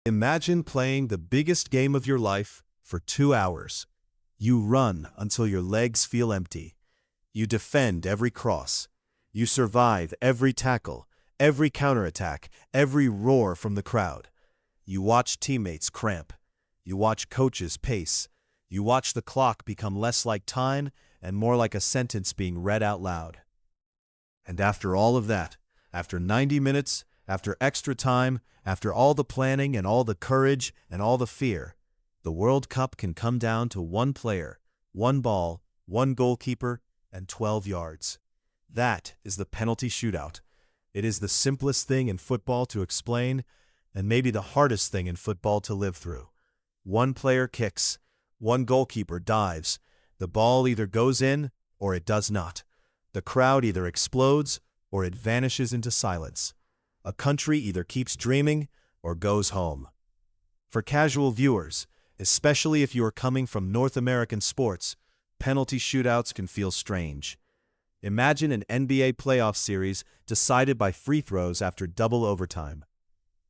Imagine playing the biggest game of your life for 2 hours. You run until your legs feel empty. You defend every cross. You survive every tackle, every counterattack, every roar from the crowd. You watch teammates cramp. You watch coaches pace. You watch the clock become less like time and more like a sentence being read out loud. And after all of that, after 90 minutes, after extra time, after all the planning and all the courage and all the fear, the World Cup can come down to one player, one ball, one goalkeeper, and 12 yards. That is the penalty shootout. It is the simplest thing in football to explain, and maybe the hardest thing in football to live through. One player kicks, one goalkeeper dives. The ball either goes in or it does not. The crowd either explodes or it vanishes into silence. A country either keeps dreaming or goes home. For casual viewers, especially if you are coming from North American sports, penalty shootouts can feel strange. Imagine an NBA playoff series decided by free throws after double overtime.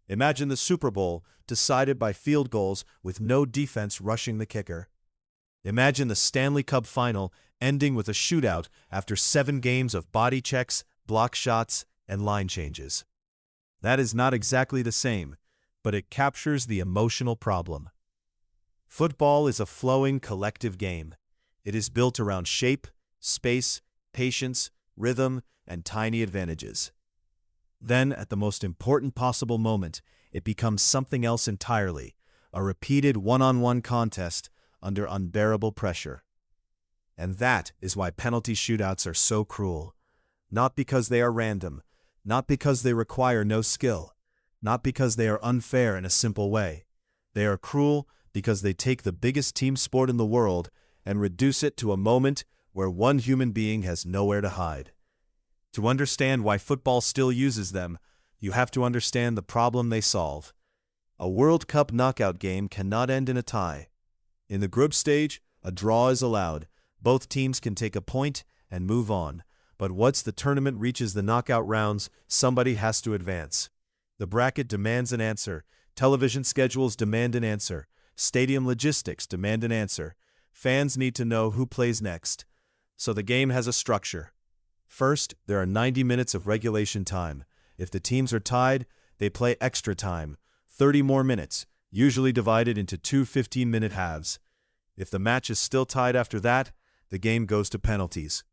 Imagine the Super Bowl decided by field goals with no defense rushing the kicker. Imagine the Stanley Cup final ending with a shootout after 7 games of body checks, block shots, and line changes. That is not exactly the same, but it captures the emotional problem. Football is a flowing collective game. It is built around shape, space, patience, rhythm, and tiny advantages. Then, at the most important possible moment, it becomes something else entirely, a repeated one-on-one contest under unbearable pressure. And that is why penalty shootouts are so cruel. Not because they are random, not because they require no skill, not because they are unfair in a simple way. They are cruel because they take the biggest team sport in the world and reduce it to a moment where one human being has nowhere to hide. To understand why football still uses them, you have to understand the problem they solve. A World Cup knockout game cannot end in a tie. In the group stage, a draw is allowed. Both teams can take a point and move on. But once the tournament reaches the knockout rounds, somebody has to advance. The bracket demands an answer. Television schedules demand an answer. Stadium logistics demand an answer. Fans need to know who plays next. So the game has a structure. First, there are 90 minutes of regulation time. If the teams are tied, they play extra time, 30 more minutes, usually divided into 2 15-minute halves. If the match is still tied after that, the game goes to penalties.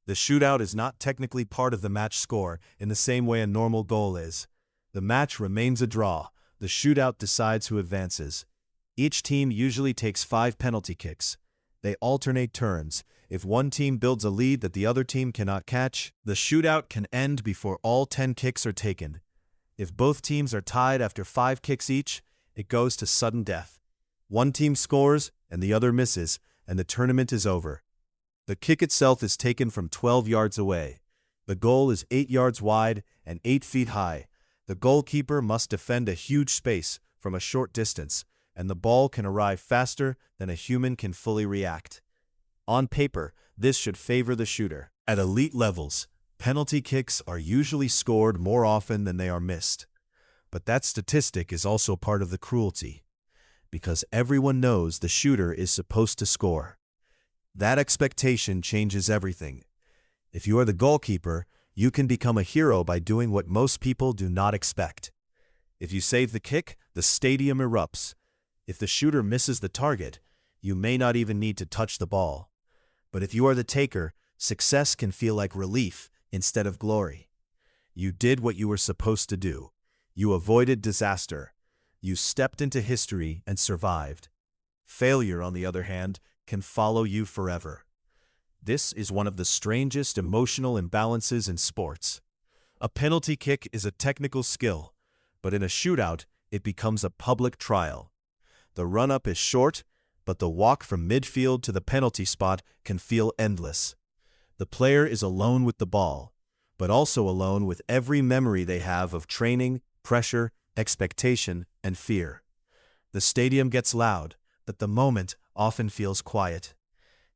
The shootout is not technically part of the match score in the same way a normal goal is. The match remains a draw. The shootout decides who advances. Each team usually takes 5 penalty kicks. They alternate turns. If one team builds a lead that the other team cannot catch, the shootout can end before all 10 kicks are taken. If both teams are tied after 5 kicks each, it goes to sudden death. One team scores and the other misses, and the tournament is over. The kick itself is taken from 12 yards away. The goal is 8 yards wide and 8 feet high. The goalkeeper must defend a huge space from a short distance, and the ball can arrive faster than a human can fully react. On paper, this should favor the shooter. At elite levels, penalty kicks are usually scored more often than they are missed. But that statistic is also part of the cruelty, because everyone knows the shooter is supposed to score. That expectation changes everything. If you are the goalkeeper, you can become a hero by doing what most people do not expect. If you save the kick, the stadium erupts. If the shooter misses the target, you may not even need to touch the ball. But if you are the taker, success can feel like relief instead of glory. You did what you were supposed to do. You avoided disaster. You stepped into history and survived. Failure, on the other hand, can follow you forever. This is one of the strangest emotional imbalances in sports. A penalty kick is a technical skill, but in a shootout, it becomes a public trial. The run-up is short, but the walk from midfield to the penalty spot can feel endless. The player is alone with the ball, but also alone with every memory they have of training, pressure, expectation, and fear. The stadium gets loud, but the moment often feels quiet.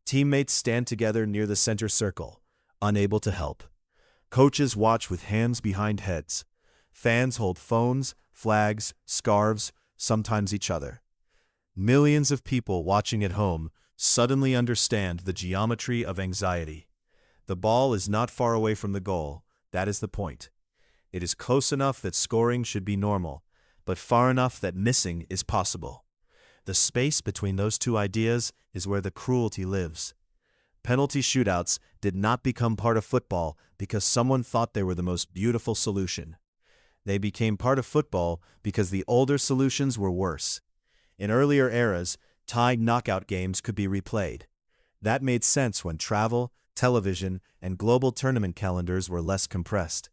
Teammates stand together near the center circle, unable to help. Coaches watch with hands behind heads. Fans hold phones, flags, scarves, sometimes each other. Millions of people watching at home suddenly understand the geometry of anxiety. The ball is not far away from the goal, that is the point. It is close enough that scoring should be normal, but far enough that missing is possible. The space between those two ideas is where the cruelty lives. Penalty shootouts did not become part of football because someone thought they were the most beautiful solution. They became part of football because the older solutions were worse. In earlier eras, tied knockout games could be replayed. That made sense when travel, television, and global tournament calendars were less compressed.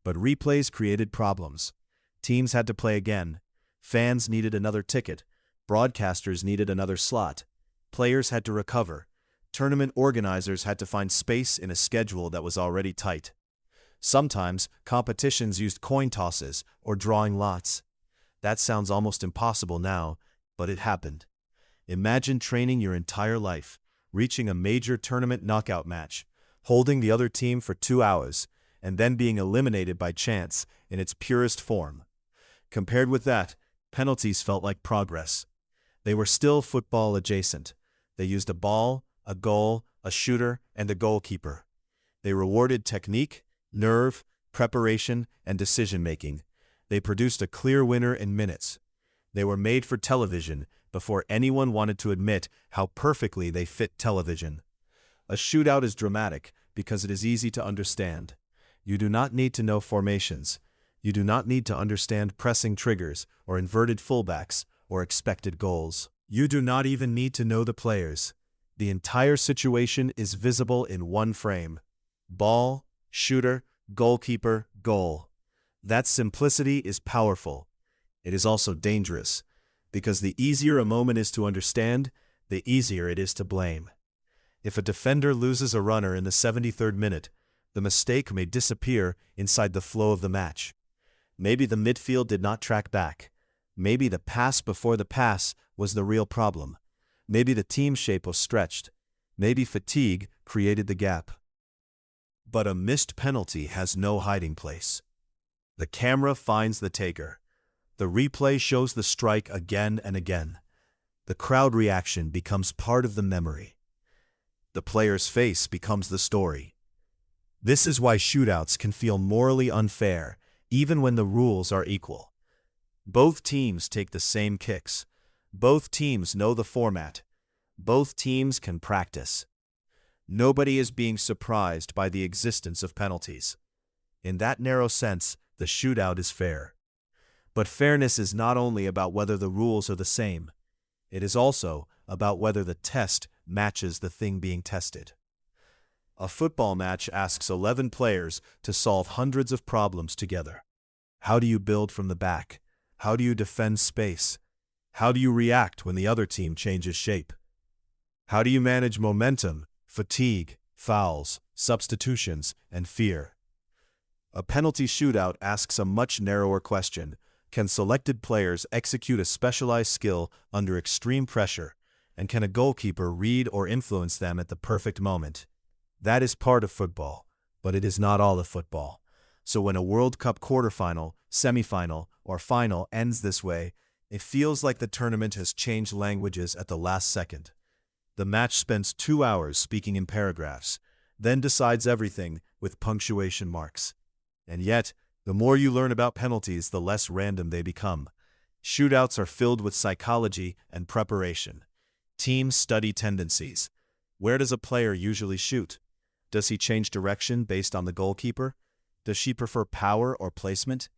But replays created problems. Teams had to play again. Fans needed another ticket. Broadcasters needed another slot. Players had to recover. Tournament organizers had to find space in a schedule that was already tight. Sometimes, competitions used coin tosses or drawing lots. That sounds almost impossible now, but it happened. Imagine training your entire life, reaching a major tournament knockout match, holding the other team for 2 hours, and then being eliminated by chance in its purest form. Compared with that, penalties felt like progress. They were still football adjacent. They used a ball, a goal, a shooter, and a goalkeeper. They rewarded technique, nerve, preparation, and decision-making. They produced a clear winner in minutes. They were made for television before anyone wanted to admit how perfectly they fit television. A shootout is dramatic because it is easy to understand. You do not need to know formations. You do not need to understand pressing triggers or inverted fullbacks or expected goals. You do not even need to know the players. The entire situation is visible in one frame. Ball, shooter, goalkeeper, goal. That simplicity is powerful. It is also dangerous, because the easier a moment is to understand, the easier it is to blame. If a defender loses a runner in the 73rd minute, the mistake may disappear inside the flow of the match. Maybe the midfield did not track back. Maybe the pass before the pass was the real problem. Maybe the team shape was stretched. Maybe fatigue created the gap. But a missed penalty has no hiding place. The camera finds the taker. The replay shows the strike again and again. The crowd reaction becomes part of the memory. The player's face becomes the story. This is why shootouts can feel morally unfair, even when the rules are equal. Both teams take the same kicks. Both teams know the format. Both teams can practice. Nobody is being surprised by the existence of penalties. In that narrow sense, the shootout is fair. But fairness is not only about whether the rules are the same. It is also about whether the test matches the thing being tested. A football match asks 11 players to solve hundreds of problems together. How do you build from the back? How do you defend space? How do you react when the other team changes shape? How do you manage momentum, fatigue, fouls, substitutions, and fear? A penalty shootout asks a much narrower question. Can selected players execute a specialized skill under extreme pressure, and can a goalkeeper read or influence them at the perfect moment? That is part of football, but it is not all of football. So when a World Cup quarterfinal, semifinal, or final ends this way, it feels like the tournament has changed languages at the last second. The match spends 2 hours speaking in paragraphs, then decides everything with punctuation marks. And yet, the more you learn about penalties, the less random they become. Shootouts are filled with psychology and preparation. Teams study tendencies. Where does a player usually shoot? Does he change direction based on the goalkeeper? Does she prefer power or placement?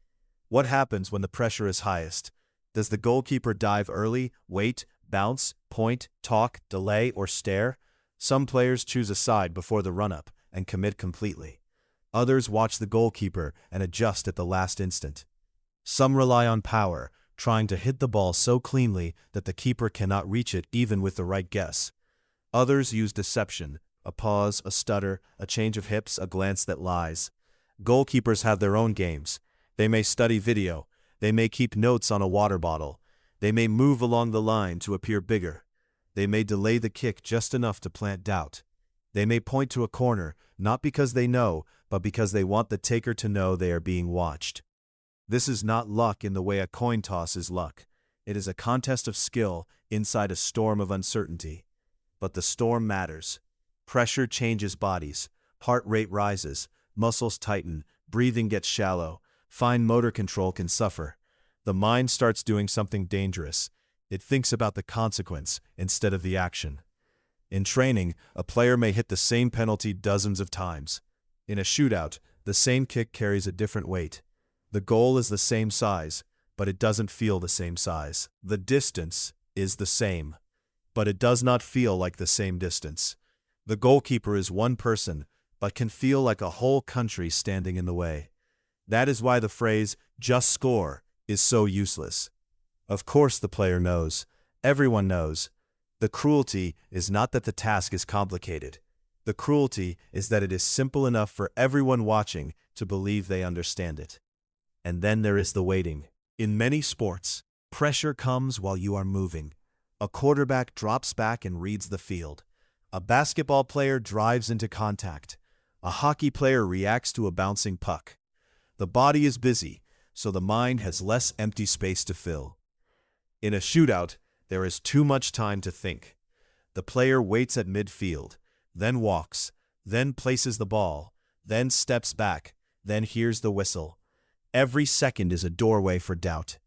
What happens when the pressure is highest? Does the goalkeeper dive early, wait, bounce, point, talk, delay, or stare? Some players choose a side before the run-up and commit completely. Others watch the goalkeeper and adjust at the last instant. Some rely on power, trying to hit the ball so cleanly that the keeper cannot reach it even with the right guess. Others use deception, a pause, a stutter, a change of hips, a glance that lies. Goalkeepers have their own games. They may study video. They may keep notes on a water bottle. They may move along the line to appear bigger. They may delay the kick just enough to plant doubt. They may point to a corner, not because they know, but because they want the taker to know they are being watched. This is not luck in the way a coin toss is luck. It is a contest of skill inside a storm of uncertainty. But the storm matters. Pressure changes bodies, heart rate rises, muscles tighten, breathing gets shallow, fine motor control can suffer. The mind starts doing something dangerous. It thinks about the consequence instead of the action. In training, a player may hit the same penalty dozens of times. In a shootout, the same kick carries a different weight. The goal is the same size, but it doesn't feel the same size. The distance is the same, but it does not feel like the same distance. The goalkeeper is one person, but can feel like a whole country standing in the way. That is why the phrase, "just score," is so useless. Of course the player knows. Everyone knows. The cruelty is not that the task is complicated. The cruelty is that it is simple enough for everyone watching to believe they understand it. And then there is the waiting. In many sports, pressure comes while you are moving. A quarterback drops back and reads the field. A basketball player drives into contact. A hockey player reacts to a bouncing puck. The body is busy, so the mind has less empty space to fill. In a shootout, there is too much time to think. The player waits at midfield, then walks, then places the ball, then steps back, then hears the whistle. Every second is a doorway for doubt.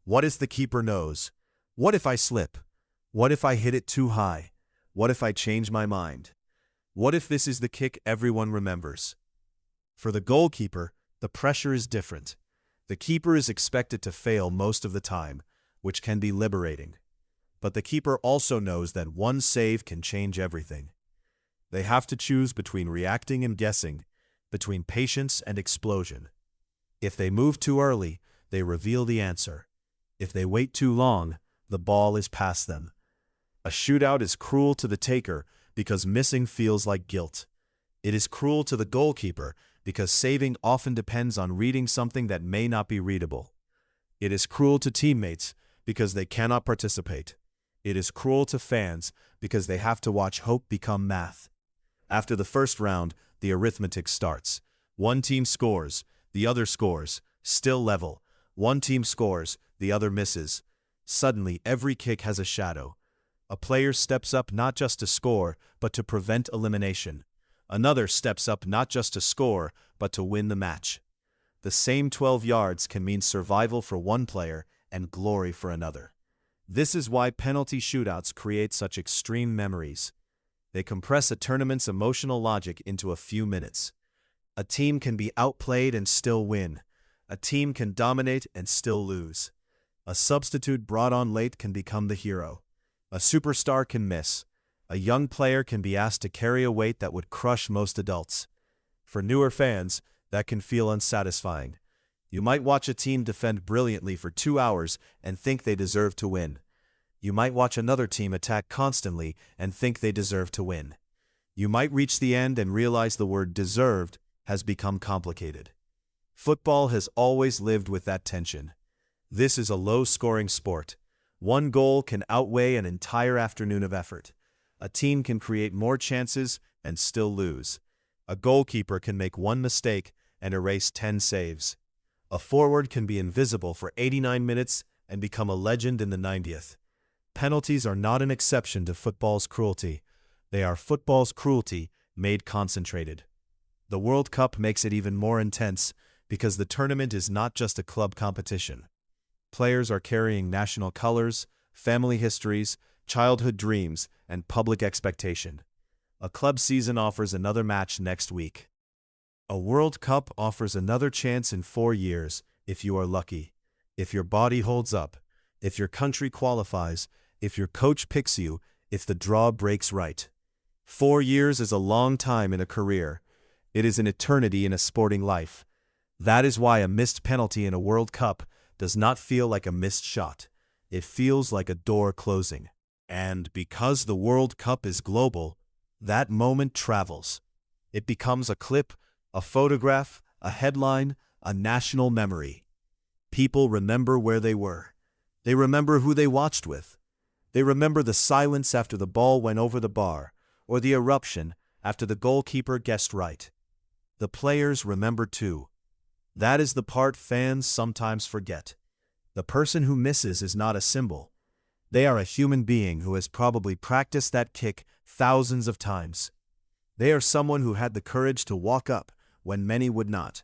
What if the keeper knows? What if I slip? What if I hit it too high? What if I change my mind? What if this is the kick everyone remembers? For the goalkeeper, the pressure is different. The keeper is expected to fail most of the time, which can be liberating. But the keeper also knows that one save can change everything. They have to choose between reacting and guessing, between patience and explosion. If they move too early, they reveal the answer. If they wait too long, the ball is past them. A shootout is cruel to the taker because missing feels like guilt. It is cruel to the goalkeeper because saving often depends on reading something that may not be readable. It is cruel to teammates because they cannot participate. It is cruel to fans because they have to watch hope become math. After the first round, the arithmetic starts. One team scores, the other scores, still level. One team scores, the other misses. Suddenly, every kick has a shadow. A player steps up not just to score, but to prevent elimination. Another steps up not just to score, but to win the match. The same 12 yards can mean survival for one player and glory for another. This is why penalty shootouts create such extreme memories. They compress a tournament's emotional logic into a few minutes. A team can be outplayed and still win. A team can dominate and still lose. A substitute brought on late can become the hero. A superstar can miss. A young player can be asked to carry a weight that would crush most adults. For newer fans, that can feel unsatisfying. You might watch a team defend brilliantly for 2 hours and think they deserve to win. You might watch another team attack constantly and think they deserve to win. You might reach the end and realize the word deserved has become complicated. Football has always lived with that tension. This is a low-scoring sport. One goal can outweigh an entire afternoon of effort. A team can create more chances and still lose. A goalkeeper can make one mistake and erase 10 saves. A forward can be invisible for 89 minutes and become a legend in the 90th. Penalties are not an exception to football's cruelty. They are football's cruelty made concentrated. The World Cup makes it even more intense because the tournament is not just a club competition. Players are carrying national colors, family histories, childhood dreams, and public expectation. A club season offers another match next week. A World Cup offers another chance in 4 years, if you are lucky. If your body holds up, if your country qualifies, if your coach picks you, if the draw breaks right. 4 years is a long time in a career. It is an eternity in a sporting life. That is why a missed penalty in a World Cup does not feel like a missed shot. It feels like a door closing. And because the World Cup is global, that moment travels. It becomes a clip, a photograph, a headline, a national memory. People remember where they were. They remember who they watched with. They remember the silence after the ball went over the bar, or the eruption after the goalkeeper guessed right. The players remember too. That is the part fans sometimes forget. The person who misses is not a symbol. They are a human being who has probably practiced that kick thousands of times. They are someone who had the courage to walk up when many would not.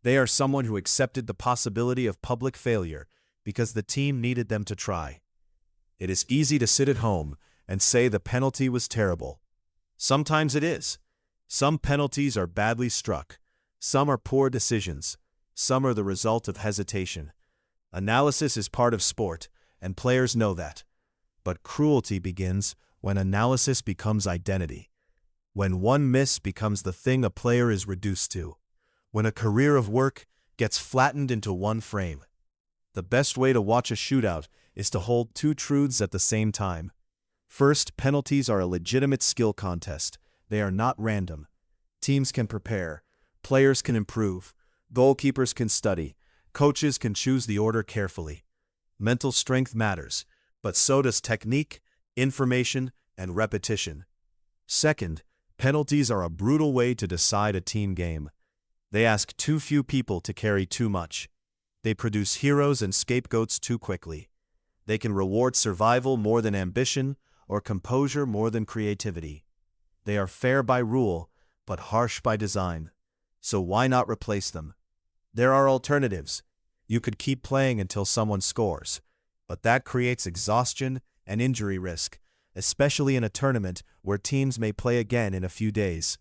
They are someone who accepted the possibility of public failure because the team needed them to try. It is easy to sit at home and say the penalty was terrible. Sometimes it is. Some penalties are badly struck. Some are poor decisions. Some are the result of hesitation. Analysis is part of sport, and players know that. But cruelty begins when analysis becomes identity. When one miss becomes the thing a player is reduced to. When a career of work gets flattened into one frame. The best way to watch a shootout is to hold two truths at the same time. First, penalties are a legitimate skill contest. They are not random. Teams can prepare. Players can improve. Goalkeepers can study. Coaches can choose the order carefully. Mental strength matters, but so does technique, information, and repetition. Second, penalties are a brutal way to decide a team game. They ask too few people to carry too much. They produce heroes and scapegoats too quickly. They can reward survival more than ambition or composure more than creativity. They are fair by rule, but harsh by design. So why not replace them? There are alternatives. You could keep playing until someone scores, but that creates exhaustion and injury risk, especially in a tournament where teams may play again in a few days.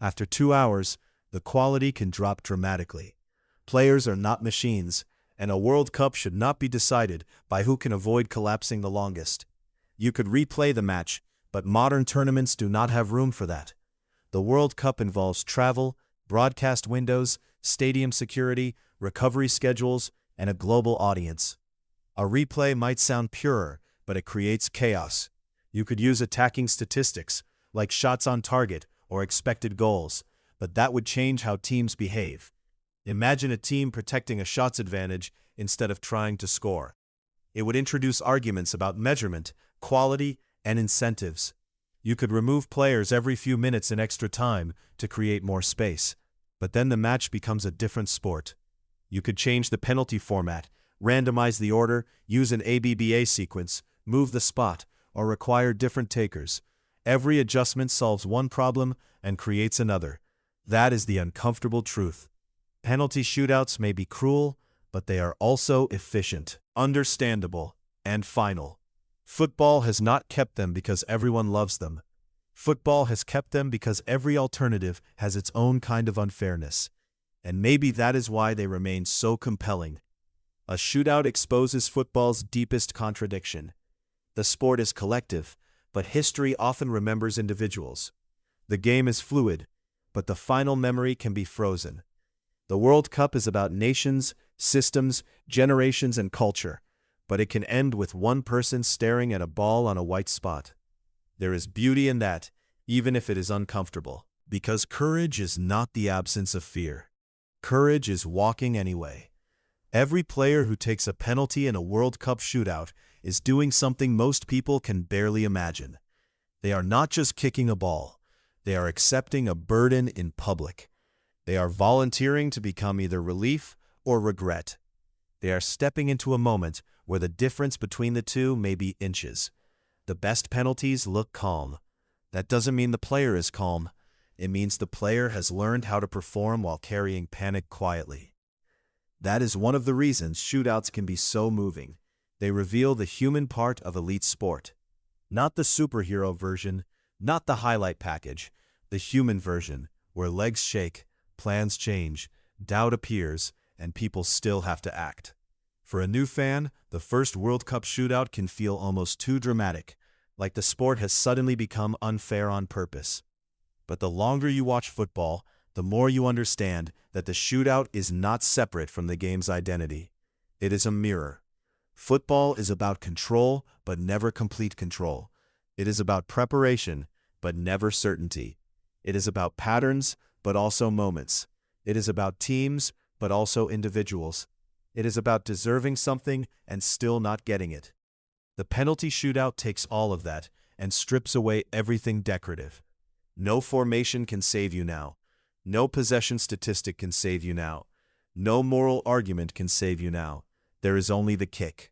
After 2 hours, the quality can drop dramatically. Players are not machines, and a World Cup should not be decided by who can avoid collapsing the longest. You could replay the match, but modern tournaments do not have room for that. The World Cup involves travel, broadcast windows, stadium security, recovery schedules, and a global audience. A replay might sound purer, but it creates chaos. You could use attacking statistics, like shots on target or expected goals, but that would change how teams behave. Imagine a team protecting a shots advantage instead of trying to score. It would introduce arguments about measurement, quality, and incentives. You could remove players every few minutes in extra time to create more space. But then the match becomes a different sport. You could change the penalty format, randomize the order, use an ABBA sequence, move the spot, or require different takers. Every adjustment solves one problem and creates another. That is the uncomfortable truth. Penalty shootouts may be cruel, but they are also efficient, understandable, and final. Football has not kept them because everyone loves them. Football has kept them because every alternative has its own kind of unfairness. And maybe that is why they remain so compelling. A shootout exposes football's deepest contradiction. The sport is collective, but history often remembers individuals. The game is fluid, but the final memory can be frozen. The World Cup is about nations, systems, generations, and culture, but it can end with one person staring at a ball on a white spot. There is beauty in that, even if it is uncomfortable, because courage is not the absence of fear. Courage is walking anyway. Every player who takes a penalty in a World Cup shootout is doing something most people can barely imagine. They are not just kicking a ball. They are accepting a burden in public. They are volunteering to become either relief or regret. They are stepping into a moment where the difference between the two may be inches. The best penalties look calm. That doesn't mean the player is calm. It means the player has learned how to perform while carrying panic quietly. That is one of the reasons shootouts can be so moving. They reveal the human part of elite sport. Not the superhero version, not the highlight package, the human version, where legs shake, plans change, doubt appears, and people still have to act. For a new fan, the first World Cup shootout can feel almost too dramatic, like the sport has suddenly become unfair on purpose. But the longer you watch football, the more you understand that the shootout is not separate from the game's identity. It is a mirror. Football is about control, but never complete control. It is about preparation, but never certainty. It is about patterns, but also moments. It is about teams, but also individuals. It is about deserving something and still not getting it. The penalty shootout takes all of that and strips away everything decorative. No formation can save you now. No possession statistic can save you now. No moral argument can save you now. there is only the kick.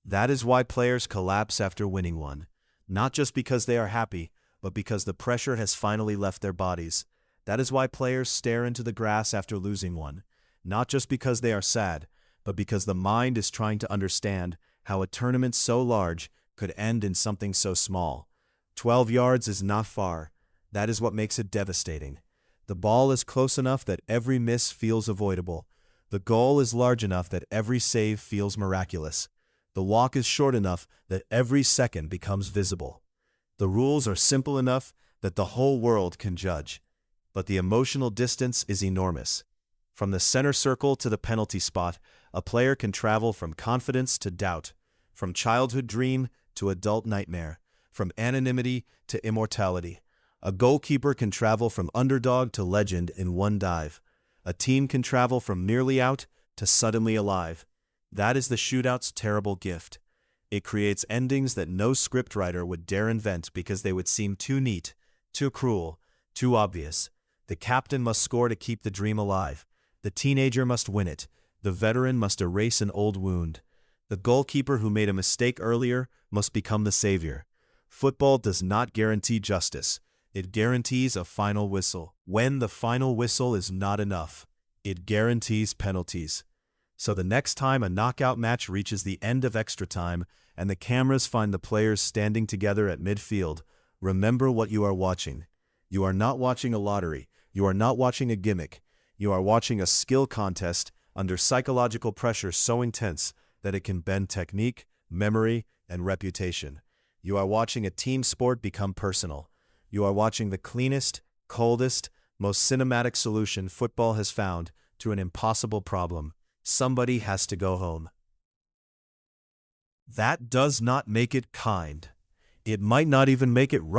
That is why players collapse after winning one. Not just because they are happy, but because the pressure has finally left their bodies. That is why players stare into the grass after losing one. Not just because they are sad, but because the mind is trying to understand how a tournament so large could end in something so small. 12 yards is not far. That is what makes it devastating. The ball is close enough that every miss feels avoidable. The goal is large enough that every save feels miraculous. The walk is short enough that every second becomes visible. The rules are simple enough that the whole world can judge. But the emotional distance is enormous. From the center circle to the penalty spot, a player can travel from confidence to doubt, from childhood dream to adult nightmare, from anonymity to immortality. A goalkeeper can travel from underdog to legend in one dive. A team can travel from nearly out to suddenly alive. That is the shootout's terrible gift. It creates endings that no scriptwriter would dare invent because they would seem too neat, too cruel, too obvious. The captain must score to keep the dream alive. The teenager must win it. The veteran must erase an old wound. The goalkeeper who made a mistake earlier must become the savior. Football does not guarantee justice. It guarantees a final whistle. When the final whistle is not enough, it guarantees penalties. So the next time a knockout match reaches the end of extra time and the cameras find the players standing together at midfield, remember what you are watching. You are not watching a lottery. You are not watching a gimmick. You are watching a skill contest under psychological pressure so intense that it can bend technique, memory, and reputation. You are watching a team sport become personal. You are watching the cleanest, coldest, most cinematic solution football has found to an impossible problem. Somebody has to go home. That does not make it kind. It might not even make it right.